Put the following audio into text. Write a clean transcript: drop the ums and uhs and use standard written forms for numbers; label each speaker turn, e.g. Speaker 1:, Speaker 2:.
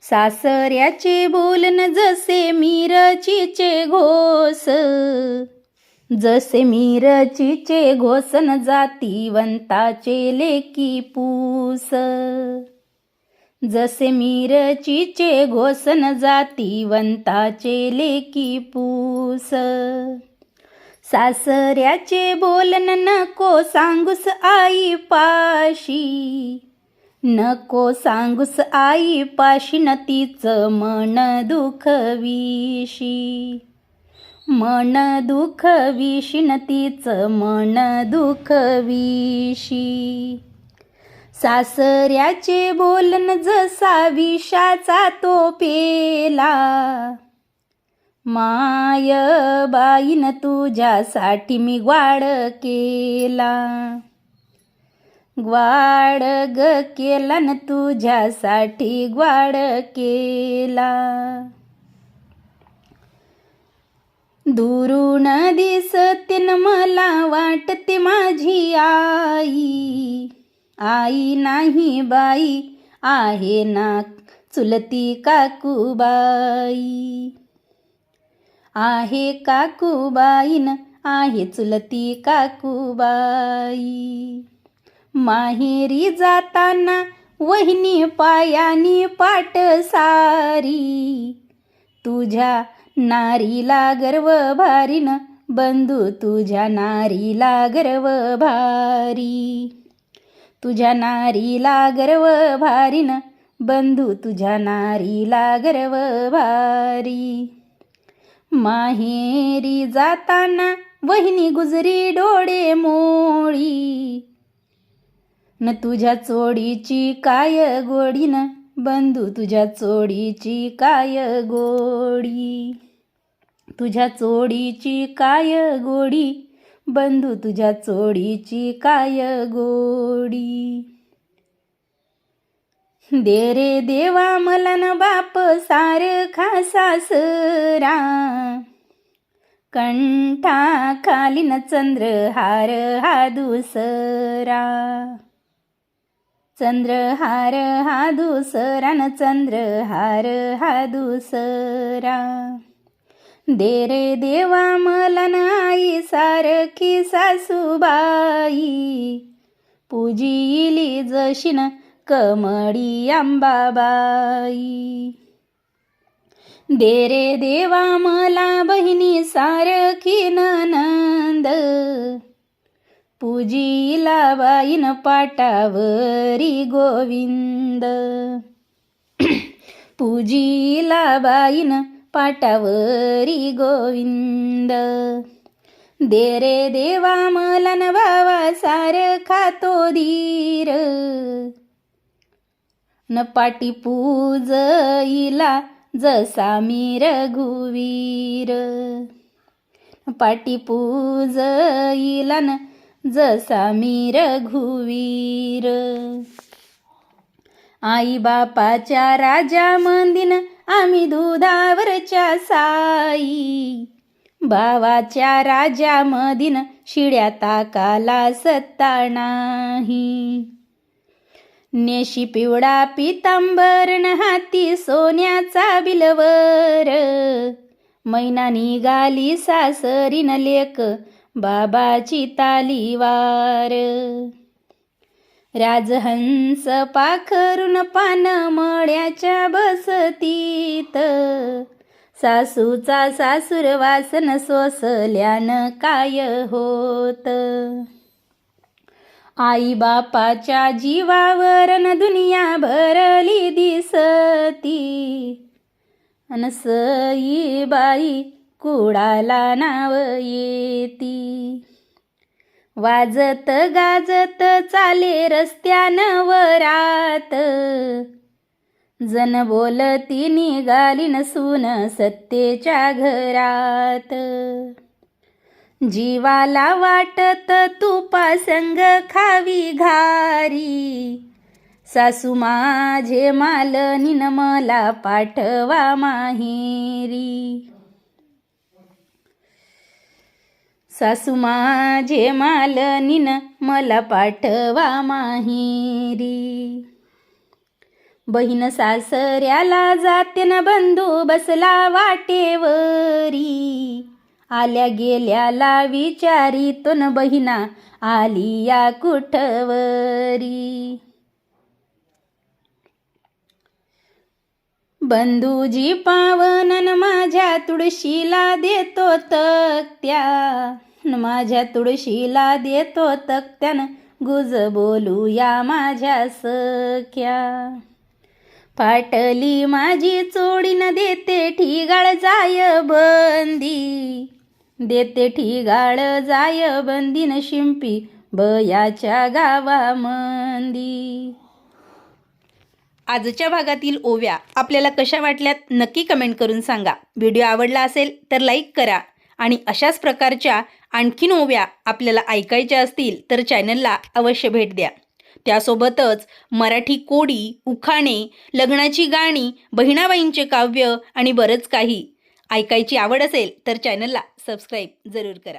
Speaker 1: सासऱ्याचे बोलन जसे मिरचीचे घोस, जसे मिरचीचे घोसन जातीवंताचे लेकी पूस, जसे मिरचीचे घोसन जातीवंताचे लेकी पूस. सासऱ्याचे बोलन नको सांगूस आई पाशी, नको सांगूस आई पाशी न तिचं मन दुखविशी, मन दुखविशी न तिचं मन दुखविशी. सासऱ्याचे बोलन जसा विषाचा तो पेला, माय बाईन तुझ्यासाठी मी ग्वाड केला, ग्वाड ग केला न तुझ्यासाठी ग्वाड केला. दुरून दिसते न मला वाटते माझी आई, आई नाही बाई आहे ना चुलती काकूबाई, आहे काकूबाईन आहे चुलती काकूबाई. माहेरी जाताना वहिनी पायानी पाट सारी, तुझ्या नारीला गर्व भारीन बंधू तुझ्या नारीला गर्व भारी, तुझ्या नारीला गर्व भारीन बंधू तुझ्या नारीला गर्व भारी. माहेरी जाताना वहिनी गुजरी डोळे मोळी, न तुझ्या चोडीची काय गोडी न बंधू तुझ्या चोडीची काय गोडी, तुझ्या चोडीची काय गोडी बंधू तुझ्या चोडीची काय गोडी. दे रे देवा मला न बाप सारखा सासरा, कंठा खाली न चंद्रहार हा दुसरा, चंद्रहार हा दुसरा न चंद्रहार हा दुसरा. दे रे देवा मला न आई सारखी सासूबाई, पूजिली जशी न कमळी अंबाबाई. दे रे देवा मला बहिणी सारखी ननंद, पूजिला बाईन पाटावरी गोविंद, पूजिला बाईन पाटावरी गोविंद. दे रे देवा मला न भावा सारखा तो धीर, न पाटी पूजईला जसा मी रघुवीर, पाटी पूजईला न जसा मी रघुवीर. आई बापाच्या राजा मंदीन आम्ही दुधावरच्या साई, भावाच्या राजा मदीन शिड्या ताकाला सत्ता नाही. नेशी पिवळा पितांबरण हाती सोन्याचा बिलवर, मैना निघाली सासरीन लेक बाबाची तालीवार. राजहंस पाखरून पान मळ्याच्या बसतीत, सासूचा सासूर वासन सोसल्यानं काय होत. आई बापाच्या जीवावरन दुनिया भरली दिसती, अन सई बाई कुडाला नाव येती. वाजत गाजत चाले रस्त्यानं वरात, जन बोलती निघाली नसून सत्तेच्या घरात. जीवाला वाटत तुपा संग खावी घारी, सासू माझे मालनीन मला पाठवा माहेरी, सासू माझे मालनीन मला पाठवा माहेरी. बहीण सासऱ्याला जाते न बंधू बसला वाटेवरी, आल्या गेल्याला विचारितून बहिणा आली या कुठवरी. बंधूजी पावनन माझ्या तुळशीला देतो तक्त्या, माझ्या तुळशीला देतो तक्त्यान गुज बोलूया माझ्या सख्या. फाटली माझी चोडीन देते ठिगाळ जाय बंदी, देते ठिगाळ जाय बंदीन शिंपी बयाच्या गावामंदी. आजच्या भागातील ओव्या आपल्याला कशा वाटल्यात नक्की कमेंट करून सांगा. व्हिडिओ आवडला असेल तर लाईक करा आणि अशाच प्रकारच्या आणखीन ओव्या आपल्याला ऐकायच्या असतील तर चॅनलला अवश्य भेट द्या. त्यासोबतच मराठी कोडी, उखाणे, लग्नाची गाणी, बहिणाबाईंचे काव्य आणि बरंच काही ऐकायची आवड असेल तर चॅनलला सबस्क्राईब जरूर करा.